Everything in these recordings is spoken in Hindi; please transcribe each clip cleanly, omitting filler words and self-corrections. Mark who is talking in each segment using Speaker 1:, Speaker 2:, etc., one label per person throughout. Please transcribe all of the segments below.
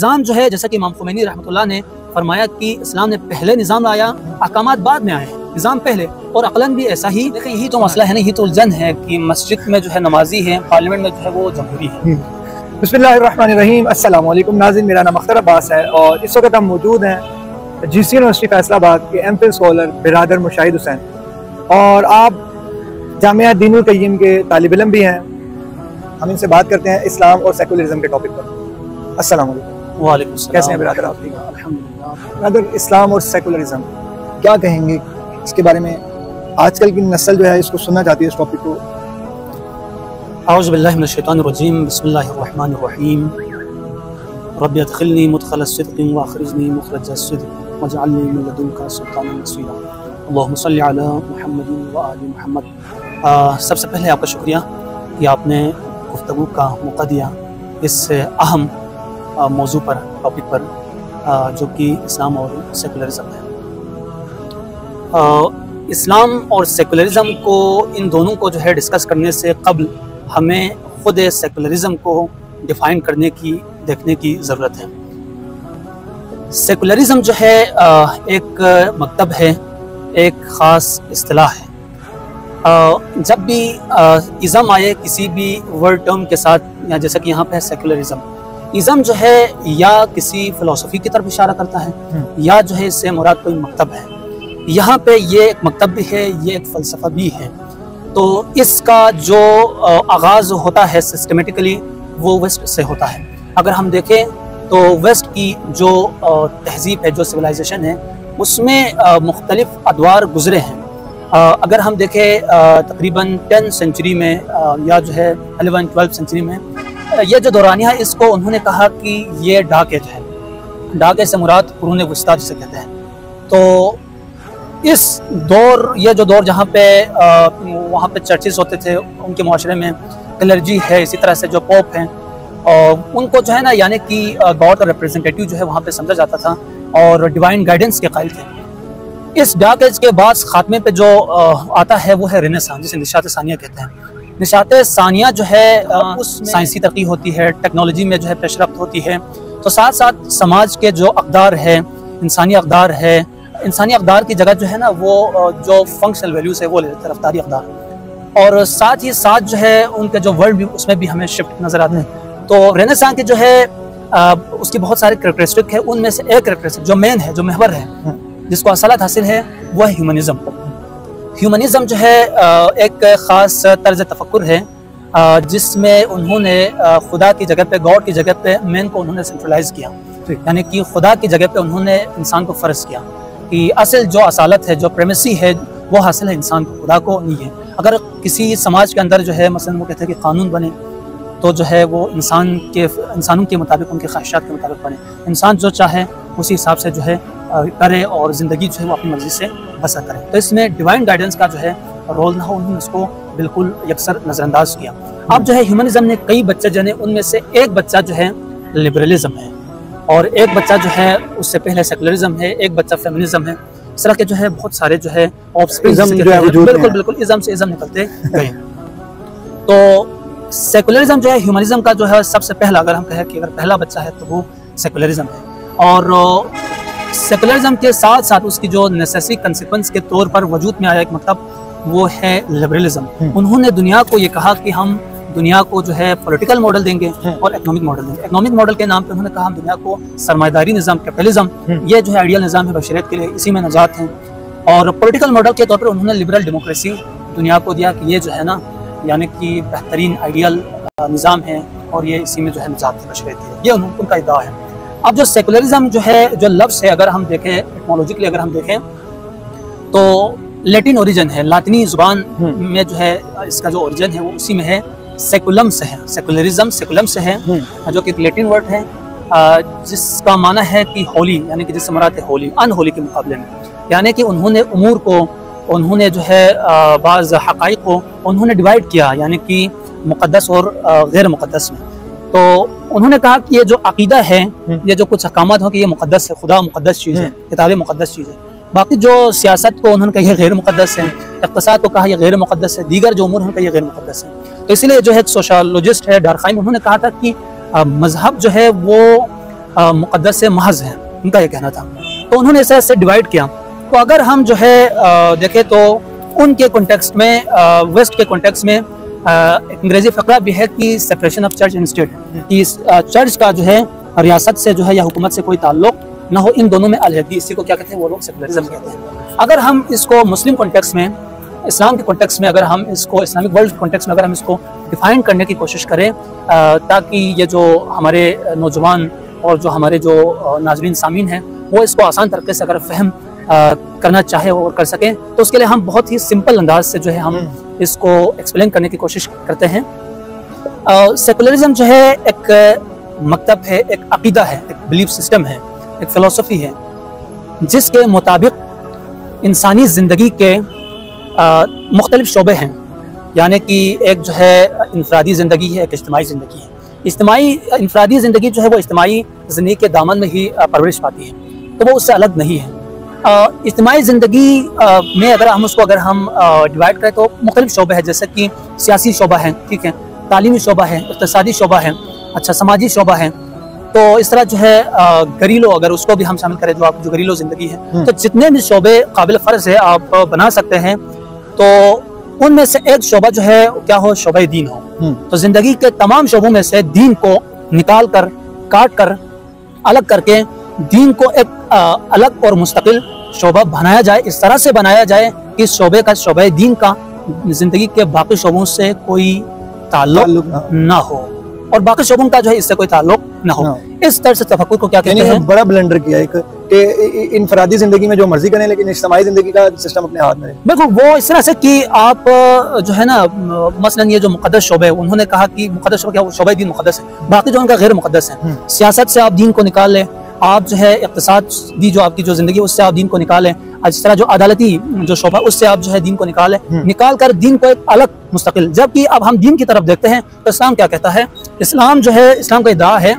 Speaker 1: निज़ाम जो है, जैसा कि इमाम खुमैनी रहमतुल्लाह ने फरमाया कि इस्लाम ने पहले निज़ाम लाया, अहकामात बाद में आए हैं, निज़ाम पहले। और अक़लन भी ऐसा ही। देखिए यही तो मसला है ना, यही तो उलझन है कि मस्जिद में जो है नमाजी है, पार्लियामेंट में जो है वो जमहूरी है।
Speaker 2: बिस्मिल्लाहिर्रहमानिर्रहीम। अस्सलाम वालेकुम नाज़रीन, मेरा नाम अख्तर अब्बास है और इस वक्त हम मौजूद हैं GC यूनिवर्सिटी फैसलाबाद के MPhil स्कॉलर बिरादर मुशाहिद हुसैन, और आप जामिया दीनुल क़य्यिम के तालिब इल्म भी हैं। हम इनसे बात करते हैं इस्लाम और सेकुलरिज्म के टॉपिक पर। अस्सलाम वालेकुम।
Speaker 1: वालेकुम सलाम।
Speaker 2: कैसे हैं बिरादर आप?
Speaker 1: अल्हम्दुलिल्लाह।
Speaker 2: बिरादर, इस्लाम और सेकुलरिज्म क्या कहेंगे इसके बारे में? आजकल की नस्ल जो है इसको सुनना चाहती है, इस टॉपिक को।
Speaker 1: औज़ु बिल्लाहि मिनश शैतानिर रजीम, बिस्मिल्लाहिर रहमानिर रहीम। रब्बि अदखिलनी मुदखल सिद्क़िन व अखरिजनी मुखरज सिद्क़ वजअलनी मिन लदुनका सुल्तानन नसीरा। अल्लाहुम्मा सल्लि अला मुहम्मदिन व आलि मुहम्मद। सबसे पहले आपका शुक्रिया कि आपने गुफ्तगू का मौका दिया इस अहम मौजू पर, टॉपिक पर, जो कि इस्लाम और सेकुलरिज्म है। इस्लाम और सेकुलरिज्म को, इन दोनों को जो है डिस्कस करने से कबल हमें खुद सेकुलरिज्म को डिफ़ाइन करने की, देखने की ज़रूरत है। सेकुलरिज्म जो है एक मकतब है, एक ख़ास इस्तिलाह है। जब भी इज़म आए किसी भी वर्ड टर्म के साथ, या जैसा कि यहाँ पे है सेकुलरिज्म, इज़म जो है या किसी फ़िलासफ़ी की तरफ इशारा करता है, या जो है इससे मुराद कोई मकतब है। यहाँ पे ये एक मकतब भी है, ये एक फ़लसफ़ा भी है। तो इसका जो आगाज़ होता है सिस्टमेटिकली, वो वेस्ट से होता है। अगर हम देखें तो वेस्ट की जो तहज़ीब है, जो सिविलाइजेशन है, उसमें मुख्तलिफ़ अदवार गुज़रे हैं। अगर हम देखें तकरीबन 10th सेंचुरी में, या जो है 11th-12th सेंचुरी में, ये जो दौरानिया है, इसको उन्होंने कहा कि ये डार्क एज है। डार्क एज से मुराद कुरून वुस्ता जिसे कहते हैं। तो इस दौर, ये जो दौर जहाँ पे वहाँ पे चर्चेस होते थे, उनके मुआशरे में क्लर्जी है, इसी तरह से जो पोप हैं, और उनको जो है ना, यानी कि गॉड का रिप्रेजेंटेटिव जो है वहाँ पे समझा जाता था, और डिवाइन गाइडेंस के कायल थे। इस डार्क एज के बाद खात्मे पे जो आता है वो है रेनेसांस, जिसे निशात सानिया कहते हैं। निशात सानिया जो है उसमें साइंसी तरक्की होती है, टेक्नोलॉजी में जो है पेशरफ्त होती है। तो साथ साथ समाज के जो अक़दार है, इंसानी अक़दार है, इंसानी अक़दार की जगह जो है ना, वो जो फंक्शनल वैल्यूज़ है वो ले लेते हैं, रफ्तारी अक़दार। और साथ ही साथ जो है उनके जो वर्ल्ड व्यू, उसमें भी हमें शिफ्ट नज़र आते हैं। तो रेनेसांस के जो है उसकी बहुत सारे करैक्टरिस्टिक है। उनमें से एक करैक्टरिस्टिक जो मेन है, जो महवर है, जिसको असलत हासिल है, वह है ह्यूमनिज़म। ह्यूमनिज़म जो है एक ख़ास तर्ज तफक्कुर है, जिसमें उन्होंने खुदा की जगह पे, गॉड की जगह पे मैन को उन्होंने सेंट्रलाइज़ किया। यानी कि खुदा की जगह पे उन्होंने इंसान को फ़र्ज किया कि असल जो असालत है, जो प्रेमेसी है, वो हासिल है इंसान को, खुदा को नहीं है। अगर किसी समाज के अंदर जो है, मसलन वो कहते हैं कि कानून बने, तो जो है वो इंसानों के मुताबिक, उनके ख्वाहिशात के मुताबिक बने। इंसान जो चाहे उसी हिसाब से जो है करे, और ज़िंदगी जो है वो अपनी मर्ज़ी से बसर करे। तो इसमें डिवाइन गाइडेंस का जो है रोल ना हो, उन्होंने उसको बिल्कुल यकसर नज़रअंदाज किया। अब जो है ह्यूमनिज़म ने कई बच्चे जने, उनमें से एक बच्चा जो है लिबरलिज़म है, और एक बच्चा जो है उससे पहले सेकुलरिज्म है, एक बच्चा फेमिनिज्म है। इस तरह के जो है बहुत सारे जो है बिल्कुल इज़म से इज़म निकलते गए। तो सेकुलरिज्म जो है ह्यूमनिज्म का जो है सबसे पहला, अगर हम कहें कि अगर पहला बच्चा है तो वो सेकुलरिज्म है। और सेकुलरिज्म के साथ साथ उसकी जो नेसेसरी कंसिक्वेंस के तौर पर वजूद में आया एक मतलब, वो है लिबरलिज्म। उन्होंने दुनिया को ये कहा कि हम दुनिया को जो है पॉलिटिकल मॉडल देंगे और इकोनॉमिक मॉडल देंगे। इकोनॉमिक मॉडल के नाम पे उन्होंने कहा हम दुनिया को सरमायादारी निज़ाम, कैपिटलिज्म, ये जो है आइडियल निज़ाम है बशरियत के लिए, इसी में नजात है। और पॉलिटिकल मॉडल के तौर पर उन्होंने लिबरल डेमोक्रेसी दुनिया को दिया कि ये जो है ना, यानी कि बेहतरीन आइडियल निज़ाम है, और ये इसी में जो है नजात है बशरियत की, ये उनका इद्दा है। अब जो सेकुलरिज्म जो है, जो लफ्ज़ है, अगर हम देखें एटमोलॉजिकली, अगर हम देखें तो लैटिन ओरिजिन है, लातिनी ज़ुबान में जो है इसका जो ओरिजिन है वो उसी में है, सेकुलम से है। सेकुलरिज्म सेकुलम से है, जो कि एक लैटिन वर्ड है, जिसका माना है कि होली, यानी कि जिससे मुराद है होली, अनहोली के मुकाबले में। यानी कि उन्होंने उमूर को, उन्होंने जो है बाज़ हक़ाइक़ को उन्होंने डिवाइड किया, यानी कि मुक़द्दस और गैर मुक़द्दस में। तो उन्होंने कहा कि ये जो अक़ीदा है, ये जो कुछ अहकामात हो कि ये मुक़द्दस है, खुदा मुक़द्दस चीज़ है, किताबें मुक़द्दस चीज़ है। बाकी जो सियासत को उन्होंने कहा गैर मुक़द्दस है, इक़्तिसाद को कहा यह गैर मुक़द्दस है, दीगर जो उमूर हैं ये गैर मुक़द्दस है। तो इसलिए जो है सोशलॉजिस्ट है डरखाइम, उन्होंने कहा था कि मजहब जो है वो मुक़द्दस महज हैं, उनका ये कहना था। तो उन्होंने ऐसे डिवाइड किया। तो अगर हम जो है देखें तो उनके कॉन्टेक्स्ट में, वेस्ट के कॉन्टेक्स्ट में अंग्रेजी फकरा भी है कि separation of church and state, कि चर्च का जो है रियासत से जो है या हुकूमत से कोई ताल्लुक ना हो, इन दोनों में अलहदगी, इसी को क्या कहते हैं वो लोग सेकुलरिज्म कहते हैं। अगर हम इसको मुस्लिम कॉन्टेक्स्ट में, इस्लाम के कॉन्टेक्स्ट में, अगर हम इसको इस्लामिक वर्ल्ड कॉन्टेक्स्ट में अगर हम इसको डिफाइन करने की कोशिश करें ताकि ये जो हमारे नौजवान और जो हमारे जो नाज़रीन सामीन हैं वो इसको आसान तरीके से अगर फहम करना चाहे और कर सकें, तो उसके लिए हम बहुत ही सिंपल अंदाज से जो है हम इसको एक्सप्लेन करने की कोशिश करते हैं। सेकुलरिज्म जो है एक मकतब है, एक अकीदा है, एक बिलीफ सिस्टम है, एक फ़िलासफ़ी है, जिसके मुताबिक इंसानी ज़िंदगी के मुख्तलिफ शोबे हैं। यानी कि एक जो है इनफरादी ज़िंदगी है, एक इज्तिमाई ज़िंदगी है। इनफरादी ज़िंदगी जो है वो इज्तिमाई ज़िंदगी के दामन में ही परवरिश पाती है, तो वो उससे अलग नहीं है। इज्तिमाई ज़िंदगी में अगर हम उसको डिवाइड करें तो मुख्तलिफ शोबे हैं, जैसे कि सियासी शोबा है, ठीक है, तालीमी शोबा है, इक़्तिसादी शोबा है, अच्छा समाजी शोबा है। तो इस तरह जो है घरेलू, अगर उसको भी हम शामिल करें जो घरेलू ज़िंदगी है, तो जितने भी शोबे काबिल फ़र्ज है आप बना सकते हैं, तो उनमें से एक शोबा जो है क्या हो, शोबा दीन हो। तो ज़िंदगी के तमाम शोबों में से दीन को निकाल कर, काट कर, अलग करके दीन को एक अलग और मुस्तकिल शोबा बनाया जाए। इस तरह से बनाया जाए कि शोबे का, शोबे दीन का जिंदगी के बाकी शोबों से कोई ताल्लुक ना हो और बाकी शोबों का जो है इससे कोई ताल्लुक ना हो। इस तरह से तफक्कुर को क्या कहते हैं,
Speaker 2: बड़ा ब्लेंडर किया एक कि इनफरादी जिंदगी में जो मर्जी करें लेकिन इज्तिमाई जिंदगी का सिस्टम अपने हाथ में है।
Speaker 1: बिल्कुल वो इस तरह से कि आप जो है ना, मसलन ये जो मुक़द्दस शोबे, उन्होंने कहा कि मुक़द्दस शोबा क्या, शोबा दीन मुक़द्दस है, बाकी जो उनका गैर मुक़द्दस है। सियासत से आप दीन को निकाल लें, आप जो है इक़्तिसादी जो आपकी जो जिंदगी उससे आप दीन को निकालें, इस तरह जो अदालती जो शोबा उससे आप जो है दीन को निकालें, निकाल कर दीन को एक अलग मुस्तकिल। जबकि अब हम दीन की तरफ देखते हैं तो इस्लाम क्या कहता है। इस्लाम जो है, इस्लाम का इद्दा है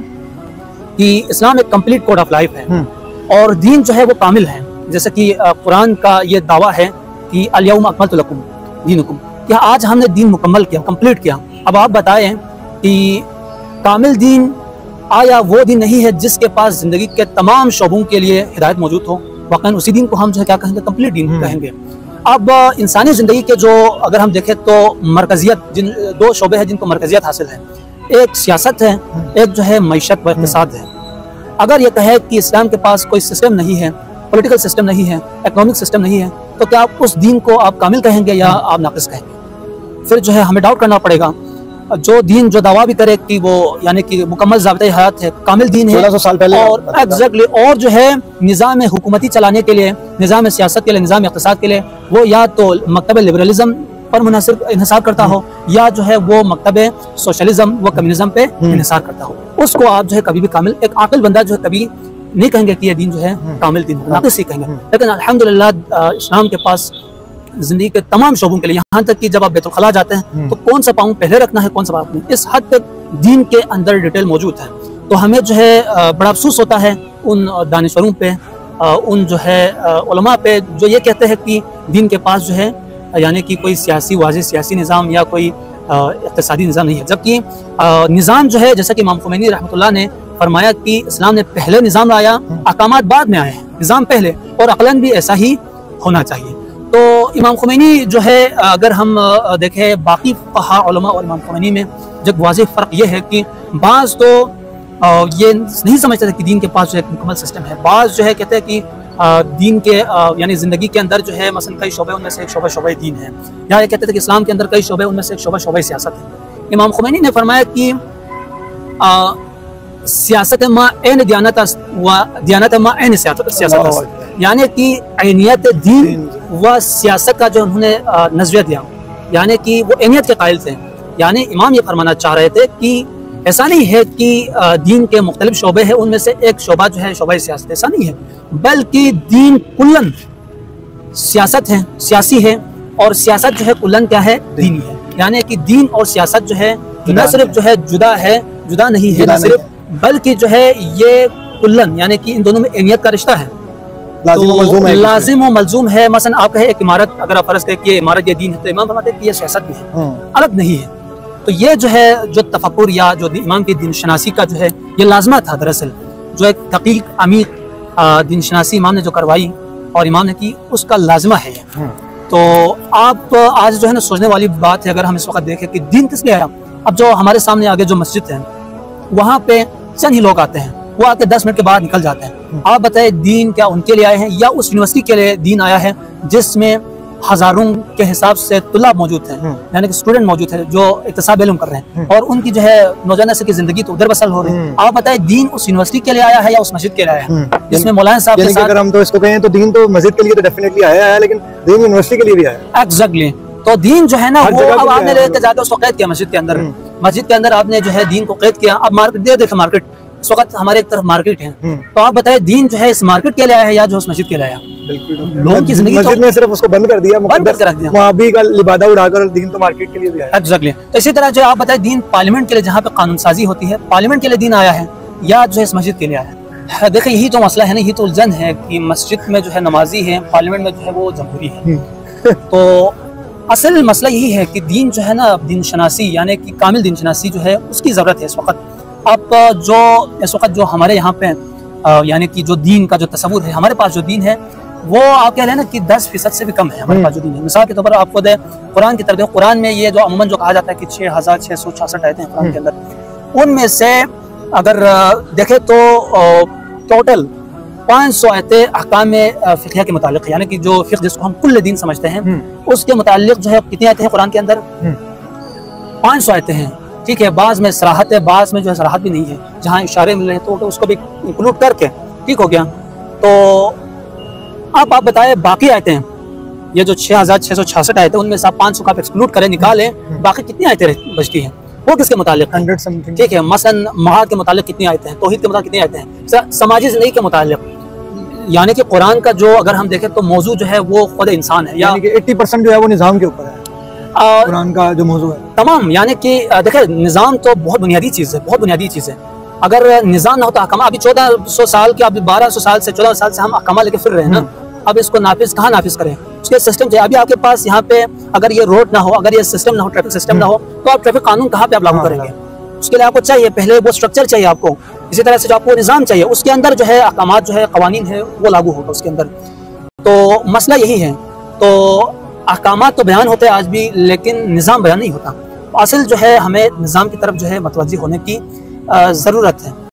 Speaker 1: कि इस्लाम एक कंप्लीट कोड ऑफ लाइफ है और दीन जो है वो कामिल है। जैसे कि कुरान का ये दावा है कि अल-यौम अकमलतु लकुम दीनुकुम, कि आज हमने दीन मुकम्मल किया, कंप्लीट किया। अब आप बताएं कि कामिल दीन आया वो दीन नहीं है जिसके पास जिंदगी के तमाम शोबों के लिए हिदायत मौजूद हो, वाकई उसी दिन को हम जो है क्या कहेंगे, कंप्लीट दीन कहेंगे। अब इंसानी जिंदगी के जो अगर हम देखें तो मरकजियत, जिन दो शोबे हैं जिनको मरकजियत हासिल है, एक सियासत है, एक जो है मईशत व इक़्तिसाद है। अगर ये कहे कि इस्लाम के पास कोई सिस्टम नहीं है, पॉलिटिकल सिस्टम नहीं है, इकोनॉमिक सिस्टम नहीं है, तो क्या आप उस दीन को आप कामिल कहेंगे या आप नाक़िस कहेंगे? फिर जो है हमें डाउट करना पड़ेगा। जो दीन जो दावा भी करे कि वो यानी कि मुकम्मल ज़ाबिते हयात है, कामिल दीन है,
Speaker 2: 1600 साल पहले
Speaker 1: और एग्जैक्टली, और जो है निज़ाम हुकूमती चलाने के लिए, निज़ाम सियासत के लिए, निज़ाम इक़्तिसाद के लिए वो या तो मकतब लिबरलिज्म पर इन्हिसार करता हो या जो है वो मकतब सोशलिज्म व कम्युनिज्म पे इन्हिसार करता हो, उसको आप जो है कभी भी कामिल, एक आकिल बंदा जो है कभी नहीं कहेंगे कि ये दीन जो है कामिल दीन, नाक़िस ही कहेंगे। लेकिन अल्हम्दुलिल्लाह इस्लाम के पास जिंदगी के तमाम शोबों के लिए, यहाँ तक कि जब आप बैतुल खला जाते हैं तो कौन सा पाँव पहले रखना है, कौन सा पाँव नहीं, इस हद तक दीन के अंदर डिटेल मौजूद है। तो हमें जो है बड़ा अफसोस होता है उन दानिशवरों पे, उन जो है उलमा पे जो ये कहते हैं कि दीन के पास जो है यानी कि कोई सियासी वाज़िह सियासी निज़ाम या कोई इक़्तिसादी निज़ाम नहीं है। जबकि निज़ाम जो है, जैसा कि इमाम ख़ुमैनी रहमतुल्लाह ने फरमाया कि इस्लाम ने पहले निज़ाम लाया, अहकामात बाद में आए हैं, निज़ाम पहले, और अक़लन भी ऐसा ही होना चाहिए। तो इमाम ख़ुमैनी जो है, अगर हम देखें बाकी फ़क़हा उलमा और इमाम ख़ुमैनी में जब वाज़ेह फ़र्क ये है कि बाज़ तो ये नहीं समझते थे कि दीन के पास जो एक मुकम्मल सिस्टम है। बाज़ जो है कहते हैं कि दीन के यानी ज़िंदगी के अंदर जो है मसलन कई शोबे, उनमें से एक शोबा शोबा दीन है, या ये कहते थे कि इस्लाम के अंदर कई शोबे, उनमें से एक शोबा शोबा सियासत है। इमाम ख़ुमैनी ने फरमाया कि सियासत मा ऐन दियानत व दियानत मा ऐन सियासत, यानी कि ऐनियत दीन व सियासत का जो उन्होंने नज़रिया दिया, यानी कि वो ऐनियत के कायल थे। यानी इमाम ये फरमाना चाह रहे थे कि ऐसा नहीं है कि दीन के मुख्तलिफ शोबे हैं, उनमें से एक शोबा जो है शोबा सियासत, ऐसा नहीं है, बल्कि दीन कुल्लन सियासत है, सियासी है, और सियासत जो है कुल्लन क्या है, दीनी है। यानी कि दीन और सियासत जो है न सिर्फ जो है जुदा नहीं है, न सिर्फ, बल्कि जो है ये कुल्लन यानी कि इन दोनों में ऐनियत का रिश्ता है, लाजिम व मलजूम है। मसलन आप कहे एक इमारत, अगर आप फर्ज करें कि ये इमारत ये दीन है, तो इमाम फरमाते हैं कि ये सियासत भी है, अलग नहीं है। तो ये जो है जो तफक्कुर या जो इमाम की दीन शनासी का जो है ये लाजमा था दरअसल, जो एक तहकीक अमीर दीन शनासी इमाम ने जो करवाई और इमाम ने की, उसका लाजमा है। तो आप आज जो है ना सोचने वाली बात है, अगर हम इस वक्त देखें कि दीन किस लिए आया। अब जो हमारे सामने आगे जो मस्जिद है वहाँ पे चंद ही लोग आते हैं, वो आके 10 मिनट के बाद निकल जाते हैं। आप बताए दीन क्या उनके लिए आए हैं या उस यूनिवर्सिटी के लिए दीन आया है जिसमें हजारों के हिसाब से तुलाब मौजूद हैं, यानी कि स्टूडेंट मौजूद है जो इक्तिसाब इल्म कर रहे हैं और उनकी जो है नौजवान नस्ल की जिंदगी तो उधर बसर हो रही है। आप बताए दीन उस यूनिवर्सिटी के लिए आया है या उस मस्जिद के लिए आया है जिसमें मौलाना साहब के साथ।
Speaker 2: अगर हम तो इसको कहें तो दीन तो मस्जिद के लिए तो डेफिनेटली आया है, लेकिन दीन यूनिवर्सिटी के लिए भी आया।
Speaker 1: एग्जैक्टली। तो दीन जो है ना वो अब आपने लेके जाकर उसको कैद किया मस्जिद के अंदर। मस्जिद के अंदर आपने जो है दीन को कैद किया। अब मार्केट देखे मार्केट इस वक्त हमारे एक तरफ मार्केट है, तो आप बताए दीन जो है इस मार्केट के लिए आया है या जो उस मस्जिद के लिए आया। लोगों की जिंदगी
Speaker 2: मस्जिद में सिर्फ उसको बंद कर दिया,
Speaker 1: बंद करके रख दिया,
Speaker 2: वहाँ भी का लिबादा उड़ाकर दीन तो मार्केट के लिए भी आया।
Speaker 1: एग्जैक्टली। तो इसी तरह जो आप बताए दीन पार्लियामेंट के लिए, जहाँ पे कानून साजी होती है, पार्लियामेंट के लिए दीन आया है या जो है इस मस्जिद के लिए आया है। देखिए यही तो मसला है ना, यही तो उलझन है कि मस्जिद में जो है नमाजी है, पार्लियामेंट में जो है वो जमहूरी है। तो असल मसला यही है कि दीन जो है ना, दीन शनासी यानी कि कामिल दीन शनासी जो है उसकी ज़रूरत है इस वक्त। अब जो इस वक्त जो हमारे यहाँ पे यानी कि जो दीन का जो तस्वुर है, हमारे पास जो दीन है वो आप कह लें ना कि 10% से भी कम है हमारे पास जो दीन है। मिसाल के तौर पर आपको दे कुरान की तरफ देखो, कुरान में ये जो अमूमन जो कहा जाता है कि 6666 आयतें हैं कुरान के अंदर, उनमें से अगर देखें तो टोटल 500 आयतें अहकाम फ़िक़ह के मुतालिक, यानी कि जो फ़िक़ह जिसको हम कुल्ल दीन समझते हैं उसके मुतालिक जो है कितनी आयतें हैं कुरान के अंदर? 500 आयतें हैं। ठीक है, बाज़ में सराहत है, बाज़ में जो है सराहत भी नहीं है, जहाँ इशारे मिल रहे हैं तो उसको भी इंक्लूड करके ठीक हो गया। तो आप बताएं बाकी आयतें, ये जो 6666 आयतें उनमें से आप 500 का आप एक्सक्लूड करें, निकालें, बाकी कितनी आयतें बचती हैं? वो किसके मुतालिक?
Speaker 2: 100 समथिंग।
Speaker 1: ठीक है, मसलन महाद के मुतालिक कितनी आयतें हैं, तौहीद के मुतालिक कितनी आयतें हैं, समाजी जिंदगी के मुतालिक। यानी कि कुरान का जो अगर हम देखें तो मौजू जो है वो खुद इंसान है, यानी
Speaker 2: कि 80% जो है वो निज़ाम के ऊपर है कुरान का जो मौजू है
Speaker 1: तमाम। यानी कि देखिए निज़ाम तो बहुत बुनियादी चीज़ है, बहुत बुनियादी चीज़ है। अगर निज़ाम ना हो तो अहकाम, अभी 1400 साल के, अभी 1200 साल से 14 साल से हम अहकाम लेके फिर रहे हैं ना, अब इसको नाफिज कहाँ नाफिज करें? उसके सिस्टम चाहिए। अभी आपके पास यहाँ पे अगर ये रोड ना हो, अगर ये सिस्टम ना हो, ट्रैफिक सिस्टम ना हो, तो आप ट्रैफिक कानून कहाँ पे आप लागू करेंगे? उसके लिए आपको चाहिए पहले वो स्ट्रक्चर चाहिए आपको। इसी तरह से जो आपको निज़ाम चाहिए उसके अंदर जो है अहकामात जो है कवानीन है वो लागू होगा उसके अंदर। तो मसला यही है। तो अहकामात तो बयान होते हैं आज भी, लेकिन निज़ाम बयान नहीं होता। असल जो है हमें निज़ाम की तरफ जो है मतवज्जी होने की ज़रूरत है।